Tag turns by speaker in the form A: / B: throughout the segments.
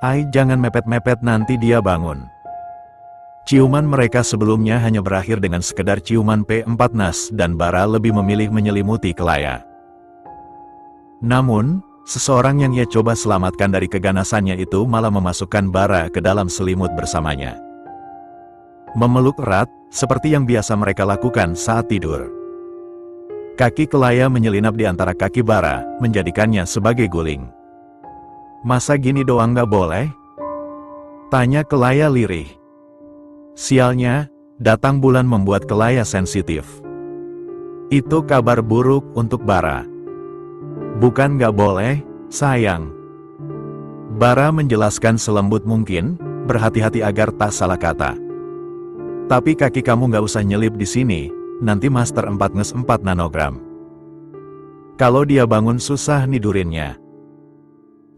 A: Ai, jangan mepet-mepet, nanti dia bangun. Ciuman mereka sebelumnya hanya berakhir dengan sekedar ciuman P4NAS dan Bara lebih memilih menyelimuti Kelaya. Namun, seseorang yang ia coba selamatkan dari keganasannya itu malah memasukkan Bara ke dalam selimut bersamanya. Memeluk erat, seperti yang biasa mereka lakukan saat tidur. Kaki Kelaya menyelinap di antara kaki Bara, menjadikannya sebagai guling. Masa gini doang nggak boleh? Tanya Kelaya lirih. Sialnya, datang bulan membuat Kelaya sensitif. Itu kabar buruk untuk Bara. Bukan nggak boleh, sayang. Bara menjelaskan selembut mungkin, berhati-hati agar tak salah kata. Tapi kaki kamu nggak usah nyelip di sini, nanti Master 4 nanogram. Kalau dia bangun susah nidurinnya.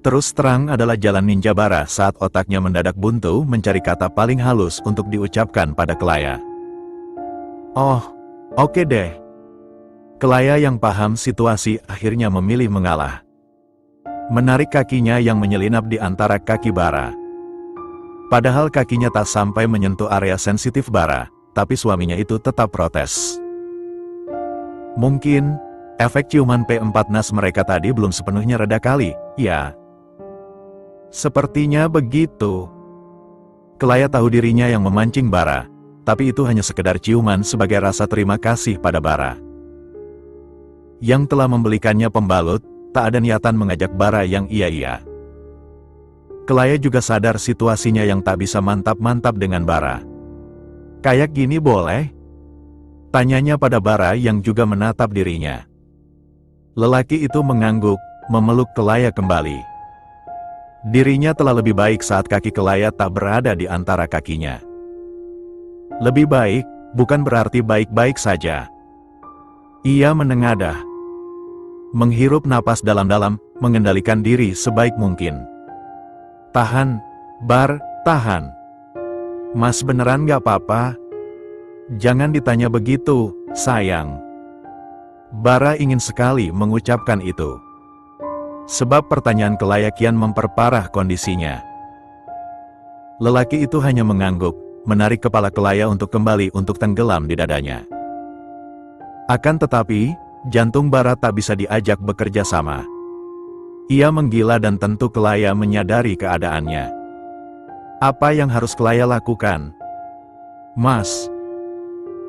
A: Terus terang adalah jalan ninja Bara saat otaknya mendadak buntu mencari kata paling halus untuk diucapkan pada Kelaya. Oh, oke deh. Kelaya yang paham situasi akhirnya memilih mengalah. Menarik kakinya yang menyelinap di antara kaki Bara. Padahal kakinya tak sampai menyentuh area sensitif Bara, tapi suaminya itu tetap protes. Mungkin, efek ciuman P4NAS mereka tadi belum sepenuhnya reda kali, ya. Sepertinya begitu. Kelaya tahu dirinya yang memancing Bara, tapi itu hanya sekedar ciuman sebagai rasa terima kasih pada Bara. Yang telah membelikannya pembalut, tak ada niatan mengajak Bara yang iya-iya. Kelaya juga sadar situasinya yang tak bisa mantap-mantap dengan Bara. Kayak gini boleh? Tanyanya pada Bara yang juga menatap dirinya. Lelaki itu mengangguk, memeluk Kelaya kembali. Dirinya telah lebih baik saat kaki Kelaya tak berada di antara kakinya. Lebih baik, bukan berarti baik-baik saja. Ia menengadah. Menghirup napas dalam-dalam, mengendalikan diri sebaik mungkin. Tahan, Bar, tahan. Mas beneran gak apa-apa? Jangan ditanya begitu, sayang. Bara ingin sekali mengucapkan itu. Sebab pertanyaan Kelaya kian memperparah kondisinya. Lelaki itu hanya mengangguk, menarik kepala Kelaya untuk kembali untuk tenggelam di dadanya. Akan tetapi, jantung Bara tak bisa diajak bekerja sama. Ia menggila dan tentu Kelaya menyadari keadaannya. Apa yang harus Kelaya lakukan? Mas.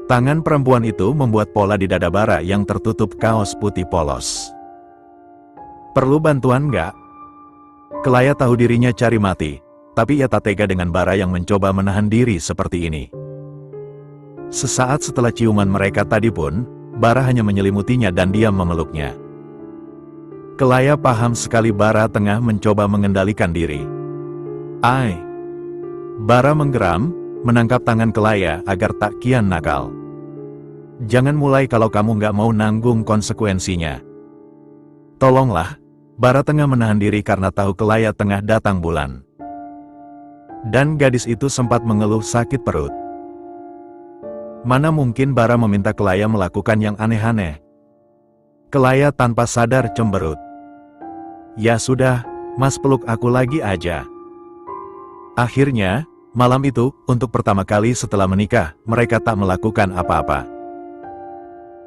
A: Tangan perempuan itu membuat pola di dada Bara yang tertutup kaos putih polos. Perlu bantuan nggak? Kelaya tahu dirinya cari mati, tapi ia tak tega dengan Bara yang mencoba menahan diri seperti ini. Sesaat setelah ciuman mereka tadi pun, Bara hanya menyelimutinya dan diam memeluknya. Kelaya paham sekali Bara tengah mencoba mengendalikan diri. Ai. Bara menggeram, menangkap tangan Kelaya agar tak kian nakal. Jangan mulai kalau kamu nggak mau nanggung konsekuensinya. Tolonglah. Bara tengah menahan diri karena tahu Kelaya tengah datang bulan. Dan gadis itu sempat mengeluh sakit perut. Mana mungkin Bara meminta Kelaya melakukan yang aneh-aneh. Kelaya tanpa sadar cemberut. Ya sudah, Mas peluk aku lagi aja. Akhirnya, malam itu, untuk pertama kali setelah menikah, mereka tak melakukan apa-apa.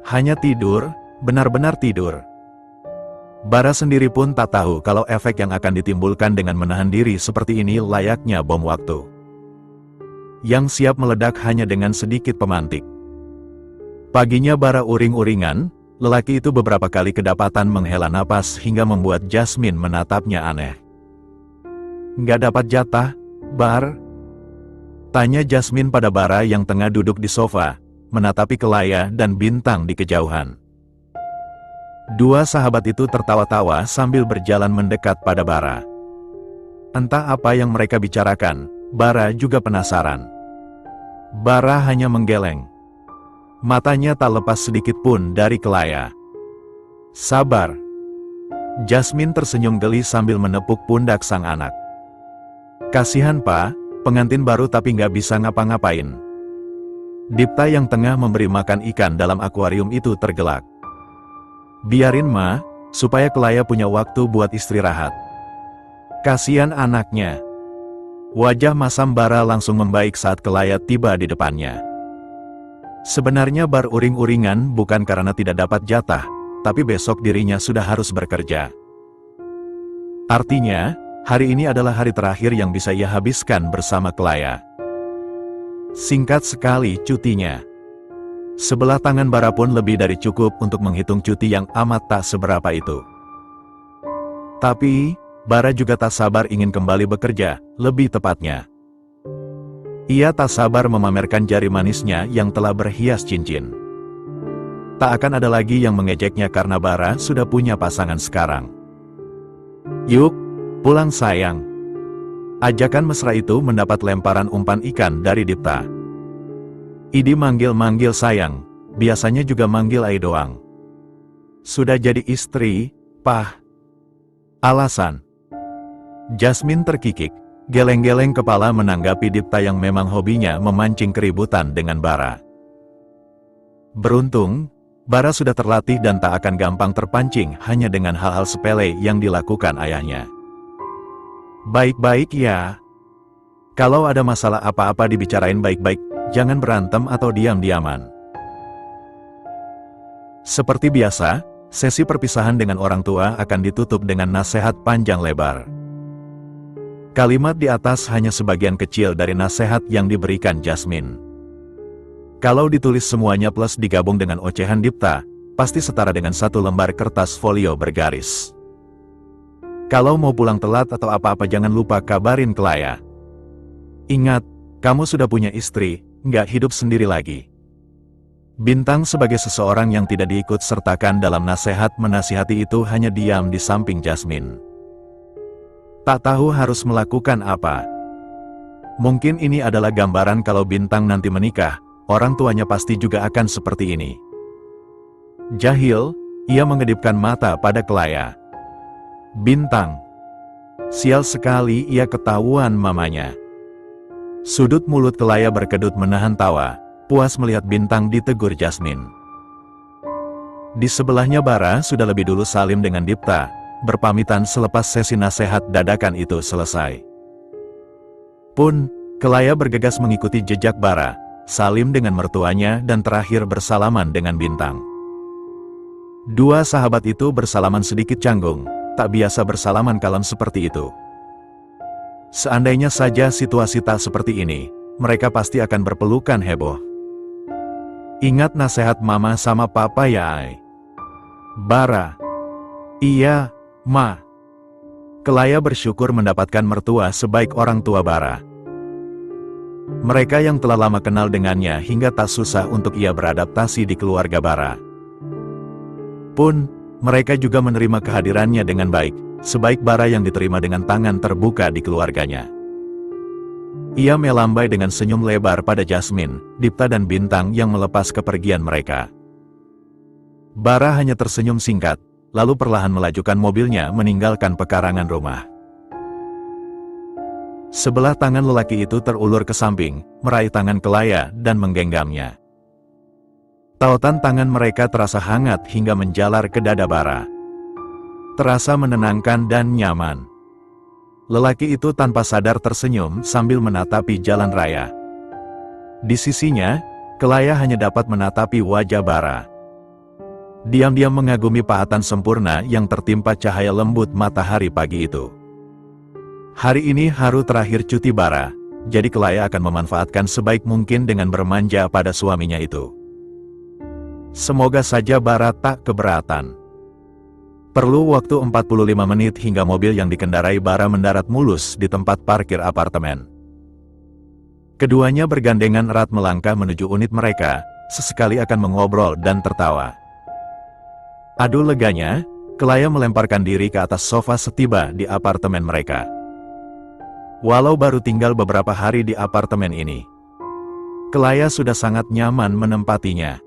A: Hanya tidur, benar-benar tidur. Bara sendiri pun tak tahu kalau efek yang akan ditimbulkan dengan menahan diri seperti ini layaknya bom waktu. Yang siap meledak hanya dengan sedikit pemantik. Paginya Bara uring-uringan, lelaki itu beberapa kali kedapatan menghela napas hingga membuat Jasmine menatapnya aneh. Nggak dapat jatah, Bar? Tanya Jasmine pada Bara yang tengah duduk di sofa, menatapi Kelaya dan Bintang di kejauhan. Dua sahabat itu tertawa-tawa sambil berjalan mendekat pada Bara. Entah apa yang mereka bicarakan, Bara juga penasaran. Bara hanya menggeleng. Matanya tak lepas sedikit pun dari Kelaya. Sabar. Jasmine tersenyum geli sambil menepuk pundak sang anak. Kasihan Pak, pengantin baru tapi nggak bisa ngapa-ngapain. Dipta yang tengah memberi makan ikan dalam akuarium itu tergelak. Biarin Ma, supaya Kelaya punya waktu buat istirahat. Kasihan anaknya. Wajah masam Bara langsung membaik saat Kelaya tiba di depannya. Sebenarnya Bar uring-uringan bukan karena tidak dapat jatah, tapi besok dirinya sudah harus bekerja. Artinya, hari ini adalah hari terakhir yang bisa ia habiskan bersama Kelaya. Singkat sekali cutinya. Sebelah tangan Bara pun lebih dari cukup untuk menghitung cuti yang amat tak seberapa itu. Tapi, Bara juga tak sabar ingin kembali bekerja, lebih tepatnya. Ia tak sabar memamerkan jari manisnya yang telah berhias cincin. Tak akan ada lagi yang mengejeknya karena Bara sudah punya pasangan sekarang. "Yuk, pulang sayang." Ajakan mesra itu mendapat lemparan umpan ikan dari Dipta. "Idi manggil-manggil sayang, biasanya juga manggil Ai doang. Sudah jadi istri, Pah." Alasan. Jasmine terkikik, geleng-geleng kepala menanggapi Dipta yang memang hobinya memancing keributan dengan Bara. Beruntung, Bara sudah terlatih dan tak akan gampang terpancing hanya dengan hal-hal sepele yang dilakukan ayahnya. "Baik-baik ya. Kalau ada masalah apa-apa dibicarain baik-baik, jangan berantem atau diam-diaman." Seperti biasa, sesi perpisahan dengan orang tua akan ditutup dengan nasihat panjang lebar. Kalimat di atas hanya sebagian kecil dari nasihat yang diberikan Jasmine. Kalau ditulis semuanya plus digabung dengan ocehan Dipta, pasti setara dengan satu lembar kertas folio bergaris. "Kalau mau pulang telat atau apa-apa jangan lupa kabarin Kelaya. Ingat, kamu sudah punya istri, nggak hidup sendiri lagi." Bintang sebagai seseorang yang tidak diikut sertakan dalam nasihat menasihati itu hanya diam di samping Jasmine. Tak tahu harus melakukan apa. Mungkin ini adalah gambaran kalau Bintang nanti menikah, orang tuanya pasti juga akan seperti ini. Jahil, ia mengedipkan mata pada Kelaya. "Bintang." Sial sekali ia ketahuan mamanya. Sudut mulut Kelaya berkedut menahan tawa, puas melihat Bintang ditegur Jasmine. Di sebelahnya Bara sudah lebih dulu salim dengan Dipta, berpamitan selepas sesi nasihat dadakan itu selesai. Pun, Kelaya bergegas mengikuti jejak Bara, salim dengan mertuanya dan terakhir bersalaman dengan Bintang. Dua sahabat itu bersalaman sedikit canggung, tak biasa bersalaman kalem seperti itu. Seandainya saja situasi tak seperti ini, mereka pasti akan berpelukan heboh. "Ingat nasihat mama sama papa ya, Ai." "Bara." "Iya, Ma." Kelaya bersyukur mendapatkan mertua sebaik orang tua Bara. Mereka yang telah lama kenal dengannya hingga tak susah untuk ia beradaptasi di keluarga Bara. Pun, mereka juga menerima kehadirannya dengan baik, sebaik Bara yang diterima dengan tangan terbuka di keluarganya. Ia melambai dengan senyum lebar pada Jasmine, Dipta dan Bintang yang melepas kepergian mereka. Bara hanya tersenyum singkat, lalu perlahan melajukan mobilnya meninggalkan pekarangan rumah. Sebelah tangan lelaki itu terulur ke samping, meraih tangan Kelaya dan menggenggamnya. Tautan tangan mereka terasa hangat hingga menjalar ke dada Bara. Terasa menenangkan dan nyaman. Lelaki itu tanpa sadar tersenyum sambil menatapi jalan raya. Di sisinya, Kelaya hanya dapat menatapi wajah Bara. Diam-diam mengagumi pahatan sempurna yang tertimpa cahaya lembut matahari pagi itu. Hari ini hari terakhir cuti Bara, jadi Kelaya akan memanfaatkan sebaik mungkin dengan bermanja pada suaminya itu. Semoga saja Bara tak keberatan. Perlu waktu 45 menit hingga mobil yang dikendarai Bara mendarat mulus di tempat parkir apartemen. Keduanya bergandengan erat melangkah menuju unit mereka, sesekali akan mengobrol dan tertawa. Aduh leganya, Kelaya melemparkan diri ke atas sofa setiba di apartemen mereka. Walau baru tinggal beberapa hari di apartemen ini, Kelaya sudah sangat nyaman menempatinya.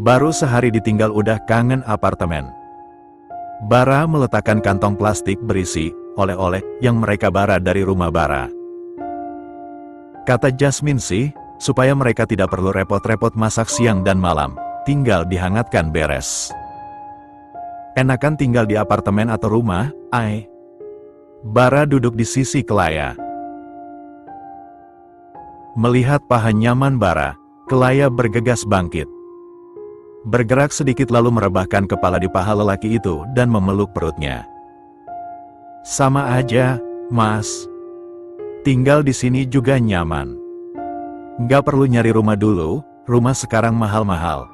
A: Baru sehari ditinggal udah kangen apartemen. Bara meletakkan kantong plastik berisi oleh-oleh yang mereka bara dari rumah Bara. Kata Jasmine sih, supaya mereka tidak perlu repot-repot masak siang dan malam, tinggal dihangatkan beres. Enakan tinggal di apartemen atau rumah, Ai? Bara duduk di sisi Kelaya. Melihat paha nyaman Bara, Kelaya bergegas bangkit. Bergerak sedikit lalu merebahkan kepala di paha lelaki itu dan memeluk perutnya. Sama aja, Mas. Tinggal di sini juga nyaman. Nggak perlu nyari rumah dulu, rumah sekarang mahal-mahal.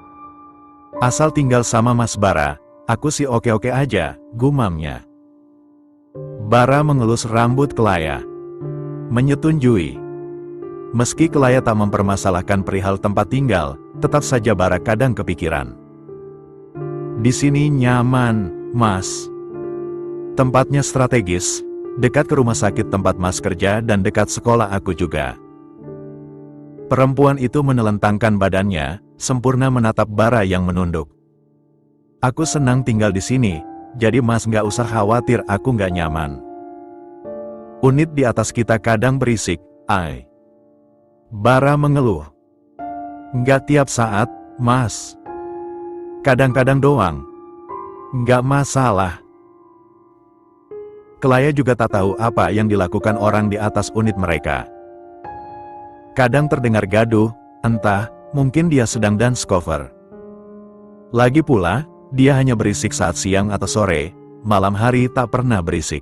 A: Asal tinggal sama Mas Bara, aku sih oke-oke aja, gumamnya. Bara mengelus rambut Kelaya. Menyetujui. Meski Kelaya tak mempermasalahkan perihal tempat tinggal, tetap saja Bara kadang kepikiran. Di sini nyaman, Mas. Tempatnya strategis, dekat ke rumah sakit tempat Mas kerja dan dekat sekolah aku juga. Perempuan itu menelentangkan badannya, sempurna menatap Bara yang menunduk. Aku senang tinggal di sini, jadi Mas nggak usah khawatir aku nggak nyaman. Unit di atas kita kadang berisik, ai. Bara mengeluh. Nggak tiap saat, Mas. Kadang-kadang doang. Nggak masalah. Kelaya juga tak tahu apa yang dilakukan orang di atas unit mereka. Kadang terdengar gaduh, entah, mungkin dia sedang dance cover. Lagi pula, dia hanya berisik saat siang atau sore, malam hari tak pernah berisik.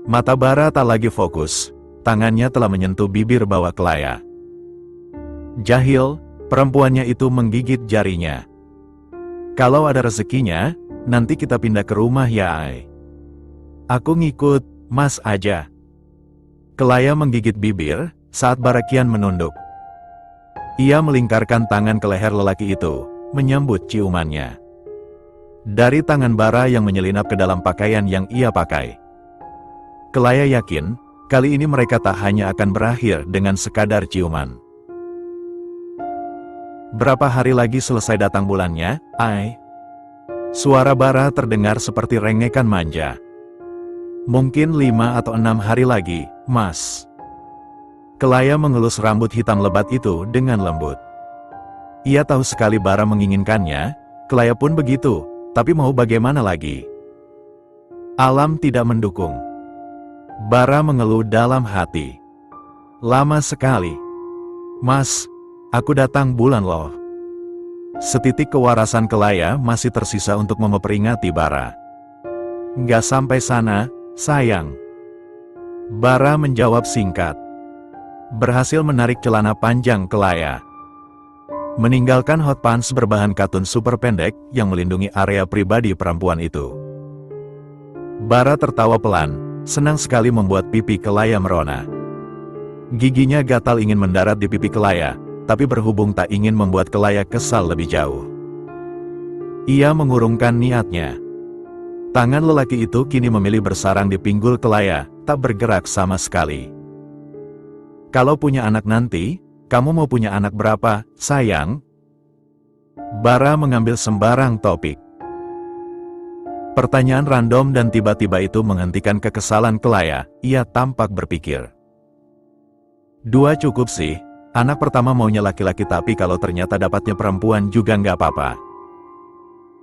A: Mata Bara tak lagi fokus, tangannya telah menyentuh bibir bawah Kelaya. Jahil, perempuannya itu menggigit jarinya. Kalau ada rezekinya, nanti kita pindah ke rumah ya ai. Aku ngikut, Mas aja. Kelaya menggigit bibir, saat Bara kian menunduk. Ia melingkarkan tangan ke leher lelaki itu, menyambut ciumannya. Dari tangan Bara yang menyelinap ke dalam pakaian yang ia pakai. Kelaya yakin, kali ini mereka tak hanya akan berakhir dengan sekadar ciuman. Berapa hari lagi selesai datang bulannya, ai? Suara Bara terdengar seperti rengekan manja. Mungkin 5 atau 6 hari lagi, Mas. Kelaya mengelus rambut hitam lebat itu dengan lembut. Ia tahu sekali Bara menginginkannya, Kelaya pun begitu, tapi mau bagaimana lagi? Alam tidak mendukung. Bara mengeluh dalam hati. Lama sekali. Mas, aku datang bulan loh. Setitik kewarasan Kelaya masih tersisa untuk memperingati Bara. Nggak sampai sana, sayang. Bara menjawab singkat. Berhasil menarik celana panjang Kelaya. Meninggalkan hot pants berbahan katun super pendek yang melindungi area pribadi perempuan itu. Bara tertawa pelan, senang sekali membuat pipi Kelaya merona. Giginya gatal ingin mendarat di pipi Kelaya, tapi berhubung tak ingin membuat Kelaya kesal lebih jauh. Ia mengurungkan niatnya. Tangan lelaki itu kini memilih bersarang di pinggul Kelaya, tak bergerak sama sekali. Kalau punya anak nanti, kamu mau punya anak berapa, sayang? Bara mengambil sembarang topik. Pertanyaan random dan tiba-tiba itu menghentikan kekesalan Kelaya, ia tampak berpikir. 2 cukup sih, anak pertama maunya laki-laki tapi kalau ternyata dapatnya perempuan juga nggak apa-apa.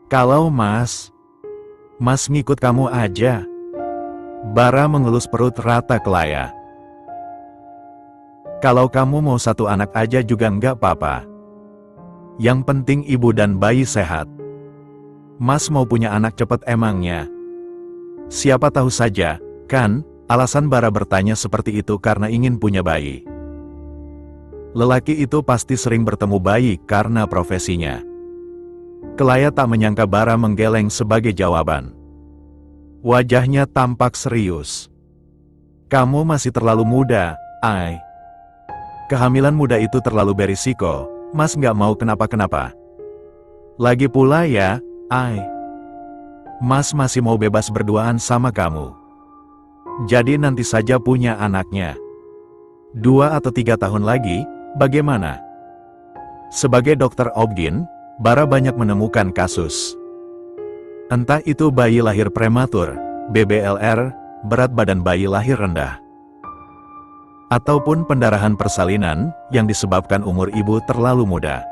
A: Kalau Mas ngikut kamu aja. Bara mengelus perut rata Kelaya. Kalau kamu mau 1 anak aja juga nggak apa-apa. Yang penting ibu dan bayi sehat. Mas mau punya anak cepat emangnya? Siapa tahu saja, kan, alasan Bara bertanya seperti itu karena ingin punya bayi. Lelaki itu pasti sering bertemu bayi karena profesinya. Kelaya tak menyangka Bara menggeleng sebagai jawaban. Wajahnya tampak serius. Kamu masih terlalu muda, ai. Kehamilan muda itu terlalu berisiko, Mas nggak mau kenapa-kenapa. Lagi pula ya, ai. Mas masih mau bebas berduaan sama kamu. Jadi nanti saja punya anaknya. 2 atau 3 tahun lagi, bagaimana? Sebagai dokter obgyn, Bara banyak menemukan kasus. Entah itu bayi lahir prematur, BBLR, berat badan bayi lahir rendah. Ataupun pendarahan persalinan yang disebabkan umur ibu terlalu muda.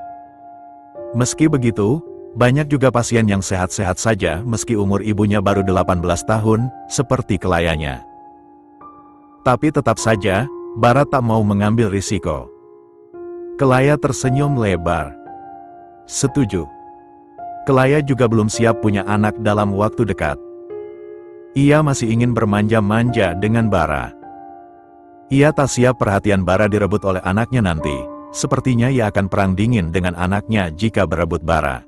A: Meski begitu, banyak juga pasien yang sehat-sehat saja meski umur ibunya baru 18 tahun, seperti Kelayanya. Tapi tetap saja, Bara tak mau mengambil risiko. Kelaya tersenyum lebar. Setuju. Kelaya juga belum siap punya anak dalam waktu dekat. Ia masih ingin bermanja-manja dengan Bara. Ia tak siap perhatian Bara direbut oleh anaknya nanti. Sepertinya ia akan perang dingin dengan anaknya jika berebut Bara.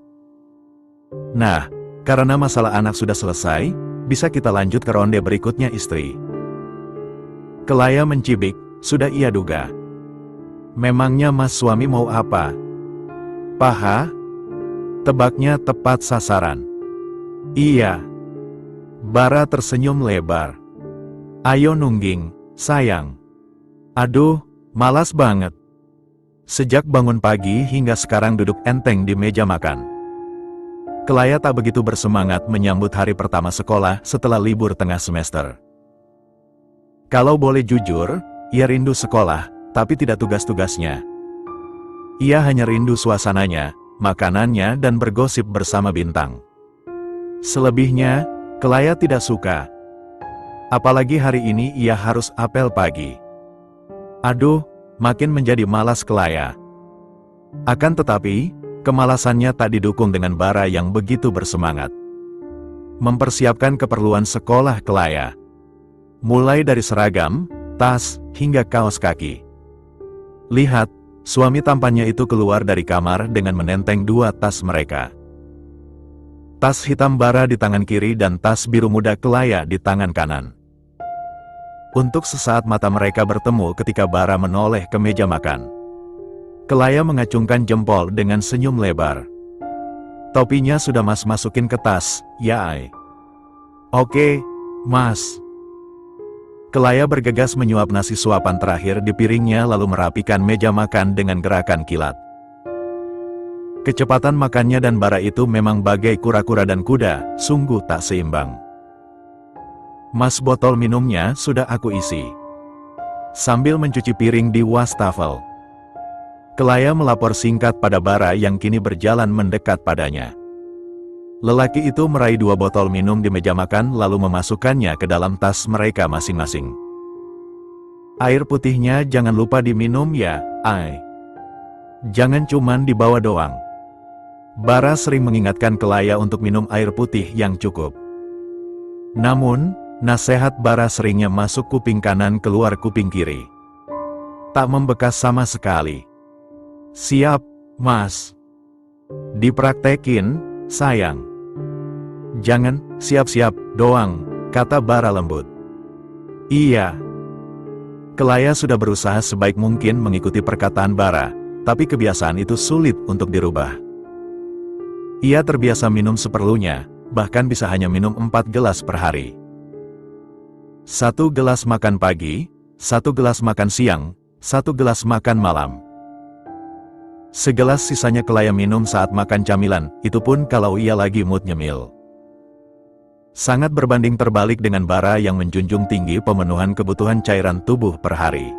A: Nah, karena masalah anak sudah selesai, bisa kita lanjut ke ronde berikutnya istri. Kelaya mencibik, sudah ia duga. Memangnya mas suami mau apa? Paha? Tebaknya tepat sasaran. Iya. Bara tersenyum lebar. Ayo nungging, sayang. Aduh, malas banget. Sejak bangun pagi hingga sekarang duduk enteng di meja makan. Kelaya tak begitu bersemangat menyambut hari pertama sekolah setelah libur tengah semester. Kalau boleh jujur, ia rindu sekolah, tapi tidak tugas-tugasnya. Ia hanya rindu suasananya, makanannya dan bergosip bersama Bintang. Selebihnya, Kelaya tidak suka. Apalagi hari ini ia harus apel pagi. Aduh, makin menjadi malas Kelaya. Akan tetapi, kemalasannya tak didukung dengan Bara yang begitu bersemangat. Mempersiapkan keperluan sekolah Kelaya. Mulai dari seragam, tas, hingga kaos kaki. Lihat, suami tampannya itu keluar dari kamar dengan menenteng dua tas mereka. Tas hitam Bara di tangan kiri dan tas biru muda Kelaya di tangan kanan. Untuk sesaat mata mereka bertemu ketika Bara menoleh ke meja makan. Kelaya mengacungkan jempol dengan senyum lebar. Topinya sudah mas masukin ke tas, ya ai. Oke, mas. Kelaya bergegas menyuap nasi suapan terakhir di piringnya lalu merapikan meja makan dengan gerakan kilat. Kecepatan makannya dan Bara itu memang bagai kura-kura dan kuda, sungguh tak seimbang. Mas, botol minumnya sudah aku isi. Sambil mencuci piring di wastafel, Kelaya melapor singkat pada Bara yang kini berjalan mendekat padanya. Lelaki itu meraih dua botol minum di meja makan lalu memasukkannya ke dalam tas mereka masing-masing. Air putihnya jangan lupa diminum ya, ai. Jangan cuman dibawa doang. Bara sering mengingatkan Kelaya untuk minum air putih yang cukup. Namun, nasihat Bara seringnya masuk kuping kanan keluar kuping kiri. Tak membekas sama sekali. Siap, mas. Dipraktekin, sayang. Jangan, siap-siap, doang, kata Bara lembut. Iya. Kelaya sudah berusaha sebaik mungkin mengikuti perkataan Bara, tapi kebiasaan itu sulit untuk dirubah. Ia terbiasa minum seperlunya, bahkan bisa hanya minum 4 gelas per hari. 1 gelas makan pagi, 1 gelas makan siang, 1 gelas makan malam. Segelas sisanya Kelaya minum saat makan camilan, itu pun kalau ia lagi mood nyemil. Sangat berbanding terbalik dengan Bara yang menjunjung tinggi pemenuhan kebutuhan cairan tubuh per hari.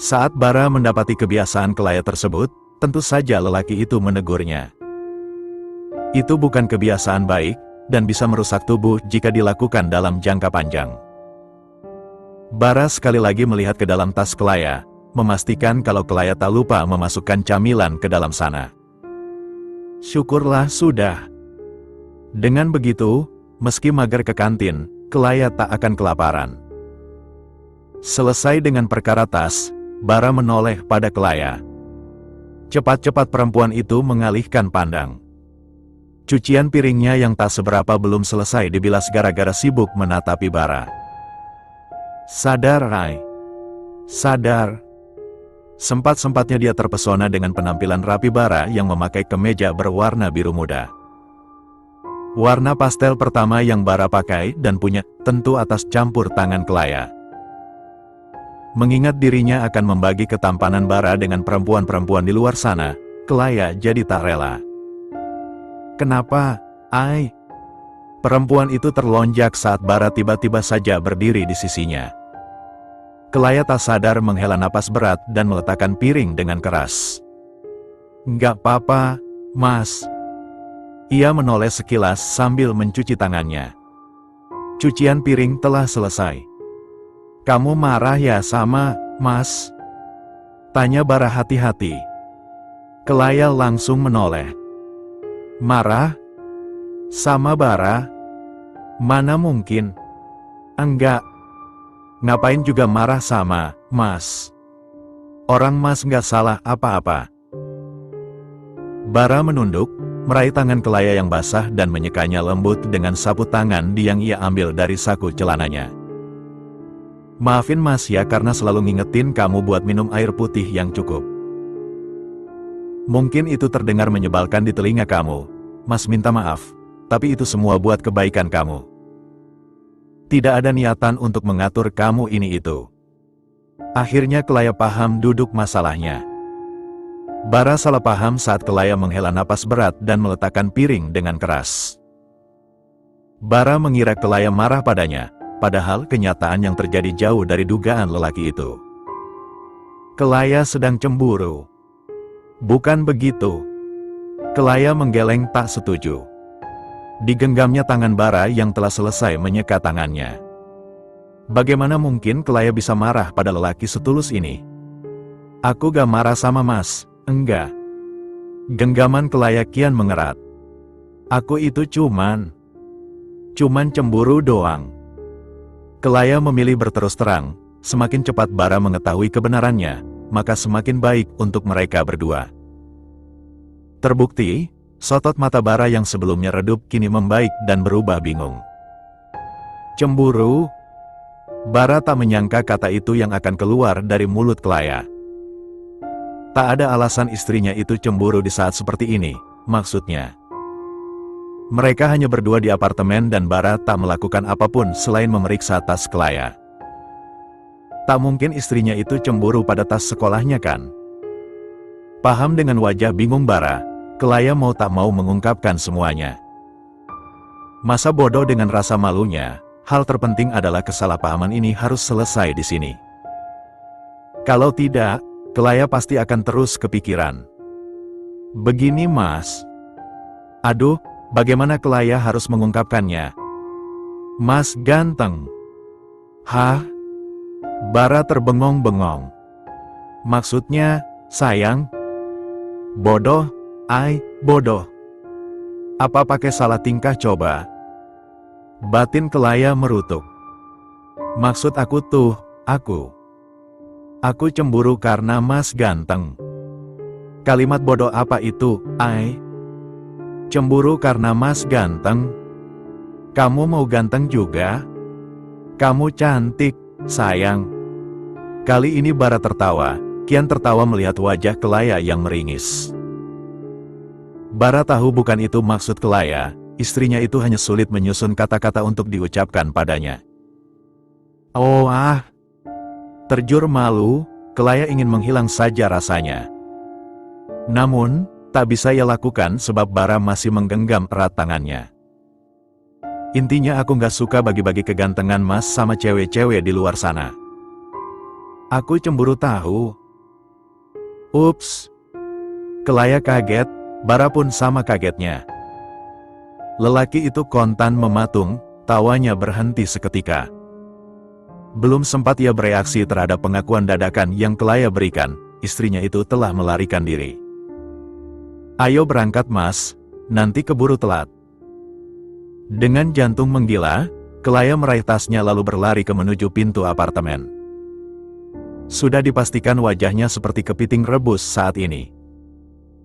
A: Saat Bara mendapati kebiasaan Kelaya tersebut, tentu saja lelaki itu menegurnya. Itu bukan kebiasaan baik, dan bisa merusak tubuh jika dilakukan dalam jangka panjang. Bara sekali lagi melihat ke dalam tas Kelaya, memastikan kalau Kelaya tak lupa memasukkan camilan ke dalam sana. Syukurlah sudah. Dengan begitu, meski mager ke kantin, Kelaya tak akan kelaparan. Selesai dengan perkara tas, Bara menoleh pada Kelaya. Cepat-cepat perempuan itu mengalihkan pandang. Cucian piringnya yang tak seberapa belum selesai dibilas gara-gara sibuk menatapi Bara. Sadar, Rai. Sadar. Sempat-sempatnya dia terpesona dengan penampilan rapi Bara yang memakai kemeja berwarna biru muda. Warna pastel pertama yang Bara pakai dan punya, tentu atas campur tangan Kelaya. Mengingat dirinya akan membagi ketampanan Bara dengan perempuan-perempuan di luar sana, Kelaya jadi tak rela. Kenapa, ai? Perempuan itu terlonjak saat Bara tiba-tiba saja berdiri di sisinya. Kelaya tak sadar menghela napas berat dan meletakkan piring dengan keras. Nggak apa-apa, mas. Ia menoleh sekilas sambil mencuci tangannya. Cucian piring telah selesai. Kamu marah ya sama, Mas? Tanya Bara hati-hati. Kelaya langsung menoleh. Marah? Sama Bara? Mana mungkin? Enggak. Ngapain juga marah sama, Mas? Orang Mas nggak salah apa-apa. Bara menunduk, meraih tangan Kelaya yang basah dan menyekanya lembut dengan sapu tangan yang ia ambil dari saku celananya. Maafin Mas ya karena selalu ngingetin kamu buat minum air putih yang cukup. Mungkin itu terdengar menyebalkan di telinga kamu. Mas minta maaf, tapi itu semua buat kebaikan kamu. Tidak ada niatan untuk mengatur kamu ini itu. Akhirnya Kelaya paham duduk masalahnya. Bara salah paham saat Kelaya menghela napas berat dan meletakkan piring dengan keras. Bara mengira Kelaya marah padanya, padahal kenyataan yang terjadi jauh dari dugaan lelaki itu. Kelaya sedang cemburu. Bukan begitu. Kelaya menggeleng tak setuju. Digenggamnya tangan Bara yang telah selesai menyeka tangannya. Bagaimana mungkin Kelaya bisa marah pada lelaki setulus ini? Aku gak marah sama Mas, enggak. Genggaman Kelaya kian mengerat. Aku itu cuman cemburu doang. Kelaya memilih berterus terang, semakin cepat Bara mengetahui kebenarannya, maka semakin baik untuk mereka berdua. Terbukti, sotot mata Bara yang sebelumnya redup kini membaik dan berubah bingung. Cemburu? Bara tak menyangka kata itu yang akan keluar dari mulut Kelaya. Tak ada alasan istrinya itu cemburu di saat seperti ini, maksudnya. Mereka hanya berdua di apartemen dan Bara tak melakukan apapun selain memeriksa tas Kelaya. Tak mungkin istrinya itu cemburu pada tas sekolahnya kan? Paham dengan wajah bingung Bara, Kelaya mau tak mau mengungkapkan semuanya. Masa bodoh dengan rasa malunya, hal terpenting adalah kesalahpahaman ini harus selesai di sini. Kalau tidak, Kelaya pasti akan terus kepikiran. Begini Mas. Aduh, bagaimana Kelaya harus mengungkapkannya? Mas ganteng. Hah? Bara terbengong-bengong. Maksudnya, sayang? Bodoh? Bodoh. Apa pakai salah tingkah coba? Batin Kelaya merutuk. Maksud aku tuh, aku cemburu karena Mas ganteng. Kalimat bodoh apa itu, Cemburu karena Mas ganteng? Kamu mau ganteng juga? Kamu cantik, sayang. Kali ini Bara tertawa, kian tertawa melihat wajah Kelaya yang meringis. Bara tahu bukan itu maksud Kelaya, istrinya itu hanya sulit menyusun kata-kata untuk diucapkan padanya. Terjur malu, Kelaya ingin menghilang saja rasanya. Namun, tak bisa ia lakukan sebab Bara masih menggenggam erat tangannya. Intinya aku gak suka bagi-bagi kegantengan Mas sama cewek-cewek di luar sana. Aku cemburu tahu. Ups. Kelaya kaget, Bara pun sama kagetnya. Lelaki itu kontan mematung, tawanya berhenti seketika. Belum sempat ia bereaksi terhadap pengakuan dadakan yang Kelaya berikan, istrinya itu telah melarikan diri. Ayo berangkat Mas, nanti keburu telat. Dengan jantung menggila, Kelaya meraih tasnya lalu berlari ke menuju pintu apartemen. Sudah dipastikan wajahnya seperti kepiting rebus saat ini.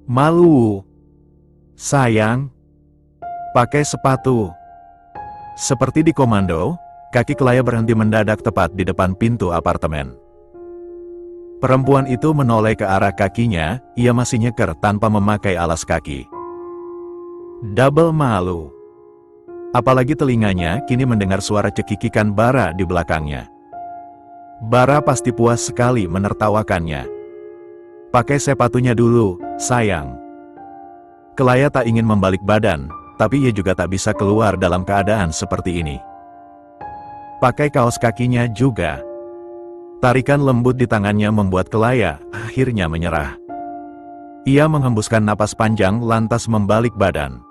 A: Malu. Sayang. Pakai sepatu. Seperti di komando, kaki Kelaya berhenti mendadak tepat di depan pintu apartemen. Perempuan itu menoleh ke arah kakinya, ia masih nyeker tanpa memakai alas kaki. Double malu. Apalagi telinganya kini mendengar suara cekikikan Bara di belakangnya. Bara pasti puas sekali menertawakannya. Pakai sepatunya dulu, sayang. Kelaya tak ingin membalik badan, tapi ia juga tak bisa keluar dalam keadaan seperti ini. Pakai kaos kakinya juga. Tarikan lembut di tangannya membuat Kelaya akhirnya menyerah. Ia menghembuskan napas panjang lantas membalik badan.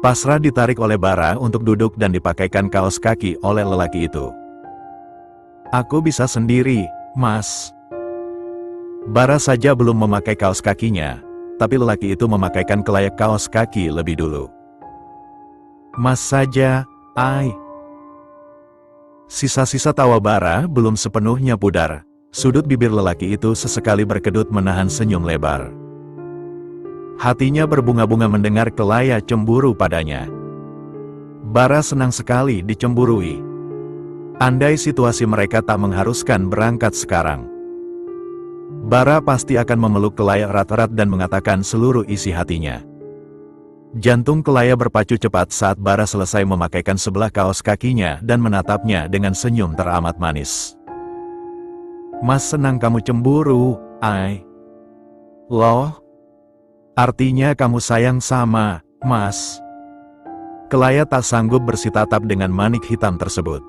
A: Pasrah ditarik oleh Bara untuk duduk dan dipakaikan kaos kaki oleh lelaki itu. Aku bisa sendiri, Mas. Bara saja belum memakai kaos kakinya, tapi lelaki itu memakaikan kelayak kaos kaki lebih dulu. Mas saja, ai. Sisa-sisa tawa Bara belum sepenuhnya pudar. Sudut bibir lelaki itu sesekali berkedut menahan senyum lebar. Hatinya berbunga-bunga mendengar Kelaya cemburu padanya. Bara senang sekali dicemburui. Andai situasi mereka tak mengharuskan berangkat sekarang, Bara pasti akan memeluk Kelaya erat-erat dan mengatakan seluruh isi hatinya. Jantung Kelaya berpacu cepat saat Bara selesai memakaikan sebelah kaos kakinya dan menatapnya dengan senyum teramat manis. Mas senang kamu cemburu, ai. Loh? Artinya kamu sayang sama, Mas. Kelaya tak sanggup bersitatap dengan manik hitam tersebut.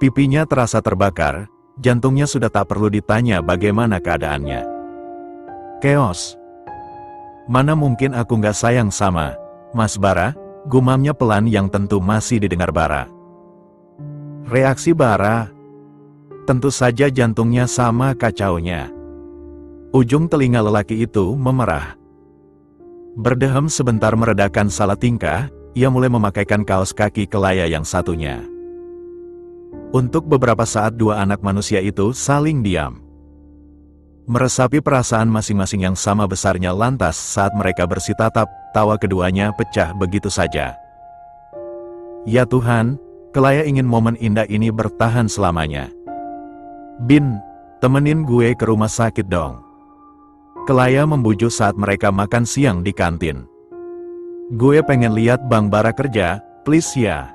A: Pipinya terasa terbakar, jantungnya sudah tak perlu ditanya bagaimana keadaannya. Keos. Mana mungkin aku nggak sayang sama Mas Bara, gumamnya pelan yang tentu masih didengar Bara. Reaksi Bara. Tentu saja jantungnya sama kacaunya. Ujung telinga lelaki itu memerah. Berdehem sebentar meredakan salah tingkah, ia mulai memakaikan kaos kaki Kelaya yang satunya. Untuk beberapa saat dua anak manusia itu saling diam. Meresapi perasaan masing-masing yang sama besarnya lantas saat mereka bersitatap, tawa keduanya pecah begitu saja. Ya Tuhan, Kelaya ingin momen indah ini bertahan selamanya. Bin, temenin gue ke rumah sakit dong. Kelaya membujuk saat mereka makan siang di kantin. Gue pengen lihat Bang Bara kerja, please ya.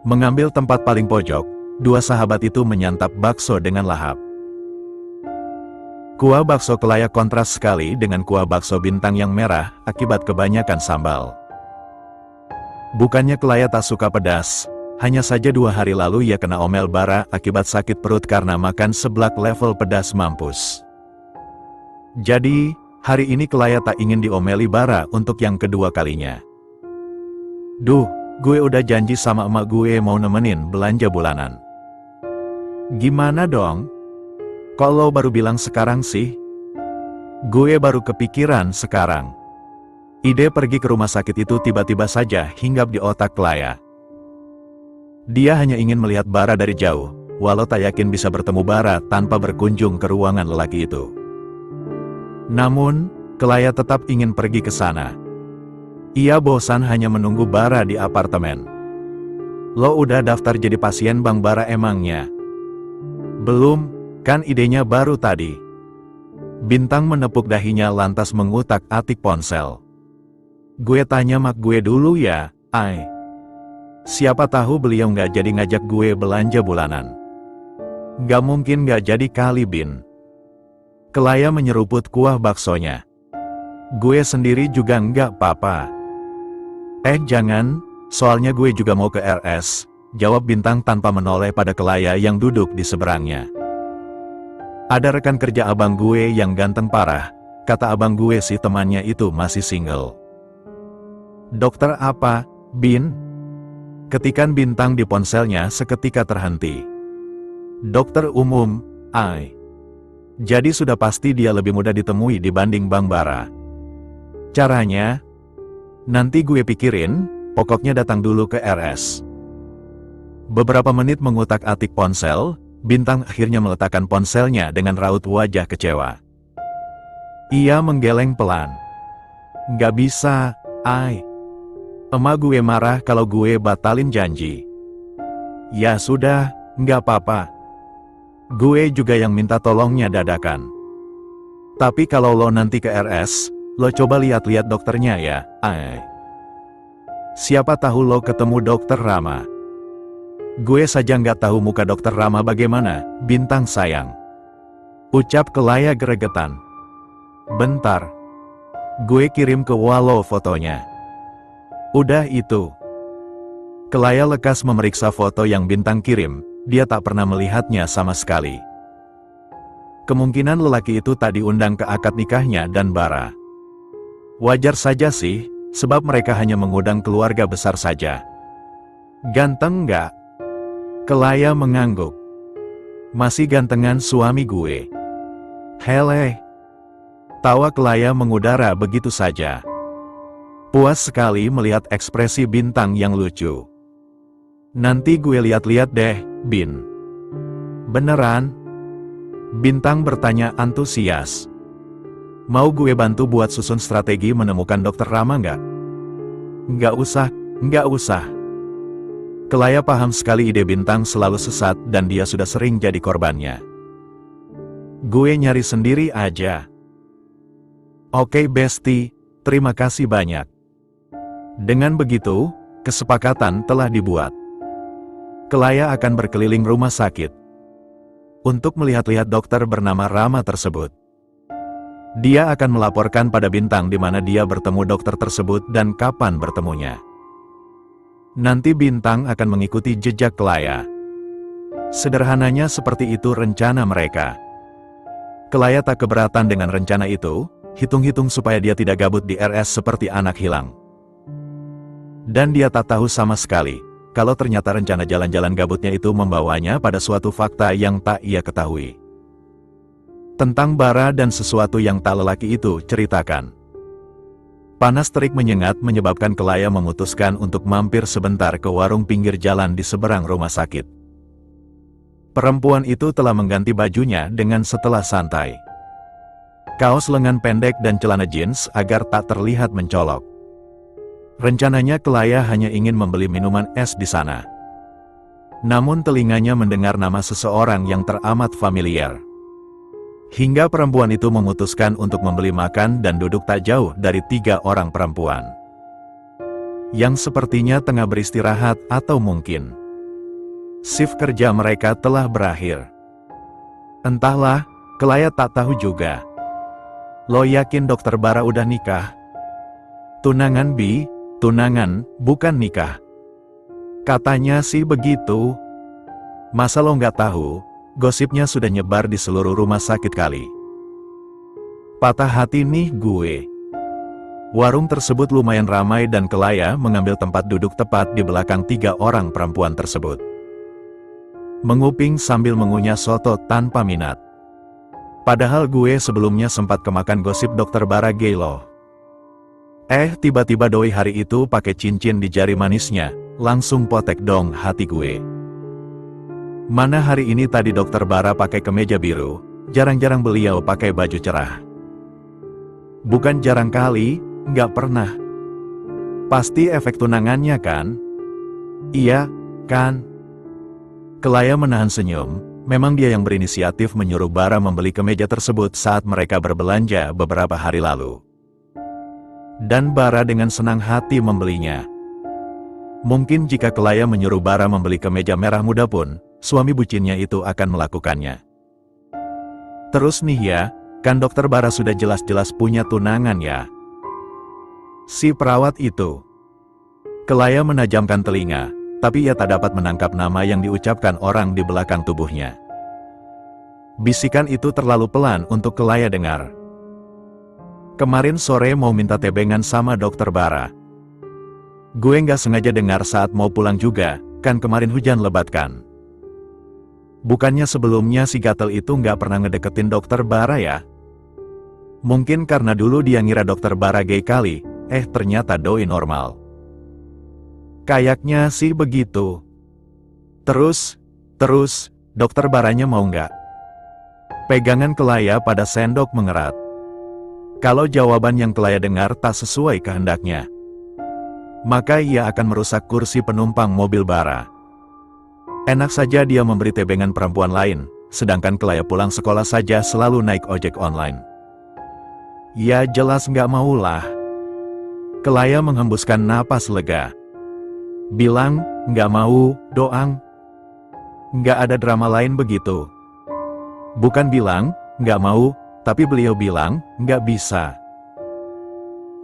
A: Mengambil tempat paling pojok, dua sahabat itu menyantap bakso dengan lahap. Kuah bakso Kelaya kontras sekali dengan kuah bakso Bintang yang merah akibat kebanyakan sambal. Bukannya Kelaya tak suka pedas, hanya saja 2 hari lalu ia kena omel Bara akibat sakit perut karena makan seblak level pedas mampus. Jadi, hari ini Kelaya tak ingin diomeli Bara untuk yang kedua kalinya. Duh, gue udah janji sama emak gue mau nemenin belanja bulanan. Gimana dong? Kok lo baru bilang sekarang sih? Gue baru kepikiran sekarang. Ide pergi ke rumah sakit itu tiba-tiba saja hinggap di otak Kelaya. Dia hanya ingin melihat Bara dari jauh, walau tak yakin bisa bertemu Bara tanpa berkunjung ke ruangan lelaki itu. Namun, Kelaya tetap ingin pergi ke sana. Ia bosan hanya menunggu Bara di apartemen. Lo udah daftar jadi pasien Bang Bara emangnya? Belum, kan idenya baru tadi. Bintang menepuk dahinya lantas mengutak-atik ponsel. Gue tanya mak gue dulu ya, ai. Siapa tahu beliau nggak jadi ngajak gue belanja bulanan. Nggak mungkin nggak jadi kali Bin. Kelaya menyeruput kuah baksonya. Gue sendiri juga nggak apa-apa. Jangan, soalnya gue juga mau ke RS, jawab Bintang tanpa menoleh pada Kelaya yang duduk di seberangnya. Ada rekan kerja abang gue yang ganteng parah, kata abang gue sih temannya itu masih single. Dokter apa, Bin? Ketikan Bintang di ponselnya seketika terhenti. Dokter umum, ai. Jadi sudah pasti dia lebih mudah ditemui dibanding Bang Bara. Caranya? Nanti gue pikirin, pokoknya datang dulu ke RS. Beberapa menit mengutak-atik ponsel, Bintang akhirnya meletakkan ponselnya dengan raut wajah kecewa. Ia menggeleng pelan. Nggak bisa, ai. Emak gue marah kalau gue batalin janji. Ya sudah, nggak apa-apa. Gue juga yang minta tolongnya dadakan. Tapi kalau lo nanti ke RS, lo coba lihat-lihat dokternya ya, ai. Siapa tahu lo ketemu dokter Rama. Gue saja nggak tahu muka dokter Rama bagaimana, Bintang sayang. Ucap Kelaya gregetan. Bentar. Gue kirim ke Walo fotonya. Udah itu. Kelaya lekas memeriksa foto yang Bintang kirim, dia tak pernah melihatnya sama sekali. Kemungkinan lelaki itu tak diundang ke akad nikahnya dan Bara. Wajar saja sih, sebab mereka hanya mengundang keluarga besar saja. Ganteng nggak? Kelaya mengangguk. Masih gantengan suami gue. Hele. Tawa Kelaya mengudara begitu saja. Puas sekali melihat ekspresi Bintang yang lucu. Nanti gue lihat-lihat deh, Bin. Beneran? Bintang bertanya antusias. Mau gue bantu buat susun strategi menemukan Dokter Rama nggak? Nggak usah. Kelaya paham sekali ide Bintang selalu sesat dan dia sudah sering jadi korbannya. Gue nyari sendiri aja. Oke Besti, terima kasih banyak. Dengan begitu, kesepakatan telah dibuat. Kelaya akan berkeliling rumah sakit untuk melihat-lihat dokter bernama Rama tersebut. Dia akan melaporkan pada Bintang di mana dia bertemu dokter tersebut dan kapan bertemunya. Nanti Bintang akan mengikuti jejak Kelaya. Sederhananya seperti itu rencana mereka. Kelaya tak keberatan dengan rencana itu, hitung-hitung supaya dia tidak gabut di RS seperti anak hilang. Dan dia tak tahu sama sekali, kalau ternyata rencana jalan-jalan gabutnya itu membawanya pada suatu fakta yang tak ia ketahui. Tentang bara dan sesuatu yang tak lelaki itu ceritakan. Panas terik menyengat menyebabkan Kelaya memutuskan untuk mampir sebentar ke warung pinggir jalan di seberang rumah sakit. Perempuan itu telah mengganti bajunya dengan setelah santai. Kaos lengan pendek dan celana jeans agar tak terlihat mencolok. Rencananya Kelaya hanya ingin membeli minuman es di sana. Namun telinganya mendengar nama seseorang yang teramat familiar. Hingga perempuan itu memutuskan untuk membeli makan dan duduk tak jauh dari 3 orang perempuan. Yang sepertinya tengah beristirahat atau mungkin shift kerja mereka telah berakhir. Entahlah, Kelaya tak tahu juga. Lo yakin Dokter Bara udah nikah? Tunangan Bi, tunangan, bukan nikah. Katanya sih begitu. Masa lo nggak tahu? Gosipnya sudah nyebar di seluruh rumah sakit kali. Patah hati nih gue. Warung tersebut lumayan ramai dan Kelaya mengambil tempat duduk tepat di belakang 3 orang perempuan tersebut. Menguping sambil mengunyah soto tanpa minat. Padahal gue sebelumnya sempat kemakan gosip Dokter Bara gay loh. Tiba-tiba doi hari itu pakai cincin di jari manisnya, langsung potek dong hati gue. Mana hari ini tadi Dokter Bara pakai kemeja biru, jarang-jarang beliau pakai baju cerah. Bukan jarang kali, nggak pernah. Pasti efek tunangannya kan? Iya, kan? Kelaya menahan senyum. Memang dia yang berinisiatif menyuruh Bara membeli kemeja tersebut saat mereka berbelanja beberapa hari lalu. Dan Bara dengan senang hati membelinya. Mungkin jika Kelaya menyuruh Bara membeli kemeja merah muda pun, suami bucinnya itu akan melakukannya. Terus nih ya, kan Dokter Bara sudah jelas-jelas punya tunangan ya. Si perawat itu. Kelaya menajamkan telinga. Tapi ia tak dapat menangkap nama yang diucapkan orang di belakang tubuhnya. Bisikan itu terlalu pelan untuk Kelaya dengar. Kemarin sore mau minta tebengan sama Dokter Bara. Gue nggak sengaja dengar saat mau pulang juga, kan kemarin hujan lebat kan. Bukannya sebelumnya si gatel itu nggak pernah ngedeketin Dokter Bara ya? Mungkin karena dulu dia ngira Dokter Bara gay kali, ternyata doi normal. Kayaknya sih begitu. Terus, Dokter Baranya mau nggak? Pegangan Kelaya pada sendok mengerat. Kalau jawaban yang Kelaya dengar tak sesuai kehendaknya, maka ia akan merusak kursi penumpang mobil Bara. Enak saja dia memberi tebengan perempuan lain, sedangkan Kelaya pulang sekolah saja selalu naik ojek online. Ya jelas nggak maulah. Kelaya menghembuskan napas lega. Bilang, nggak mau, doang. Nggak ada drama lain begitu. Bukan bilang, nggak mau, tapi beliau bilang, nggak bisa.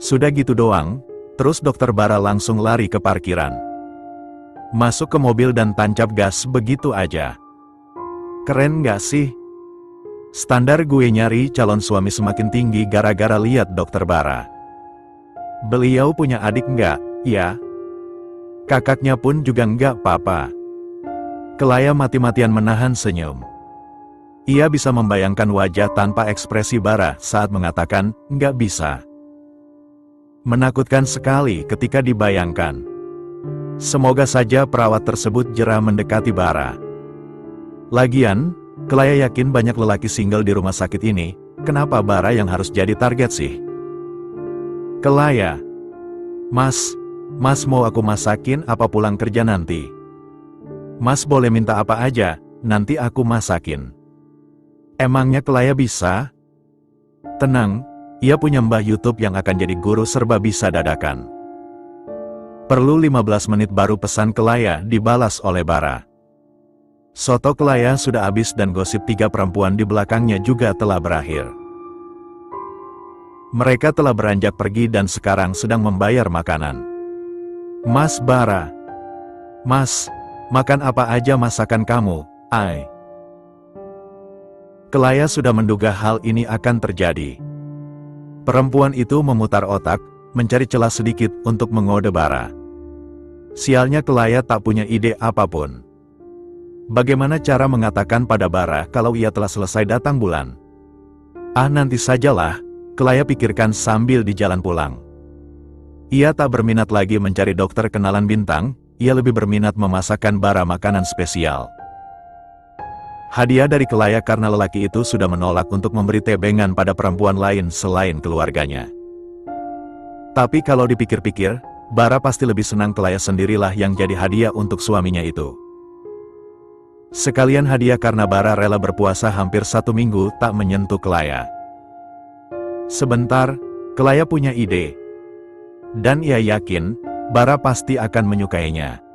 A: Sudah gitu doang, terus Dokter Bara langsung lari ke parkiran. Masuk ke mobil dan tancap gas begitu aja. Keren nggak sih? Standar gue nyari calon suami semakin tinggi gara-gara lihat Dokter Bara. Beliau punya adik nggak, ya? Kakaknya pun juga nggak apa-apa. Kelaya mati-matian menahan senyum. Ia bisa membayangkan wajah tanpa ekspresi Bara saat mengatakan, "Nggak bisa." Menakutkan sekali ketika dibayangkan. Semoga saja perawat tersebut jera mendekati Bara. Lagian, Kelaya yakin banyak lelaki single di rumah sakit ini, kenapa Bara yang harus jadi target sih? Kelaya. Mas mau aku masakin apa pulang kerja nanti? Mas boleh minta apa aja, nanti aku masakin. Emangnya Kelaya bisa? Tenang, ia punya mbah YouTube yang akan jadi guru serba bisa dadakan. Perlu 15 menit baru pesan Kelaya dibalas oleh Bara. Soto Kelaya sudah habis dan gosip 3 perempuan di belakangnya juga telah berakhir. Mereka telah beranjak pergi dan sekarang sedang membayar makanan. Mas Bara. Mas, makan apa aja masakan kamu, ay? Kelaya sudah menduga hal ini akan terjadi. Perempuan itu memutar otak, mencari celah sedikit untuk mengode Bara. Sialnya Kelaya tak punya ide apapun. Bagaimana cara mengatakan pada Bara kalau ia telah selesai datang bulan? Nanti sajalah, Kelaya pikirkan sambil di jalan pulang. Ia tak berminat lagi mencari dokter kenalan bintang, ia lebih berminat memasakkan Bara makanan spesial. Hadiah dari Kelaya karena lelaki itu sudah menolak untuk memberi tebengan pada perempuan lain selain keluarganya. Tapi kalau dipikir-pikir, Bara pasti lebih senang Kelaya sendirilah yang jadi hadiah untuk suaminya itu. Sekalian hadiah karena Bara rela berpuasa hampir 1 minggu tak menyentuh Kelaya. Sebentar, Kelaya punya ide. Dan ia yakin, Bara pasti akan menyukainya.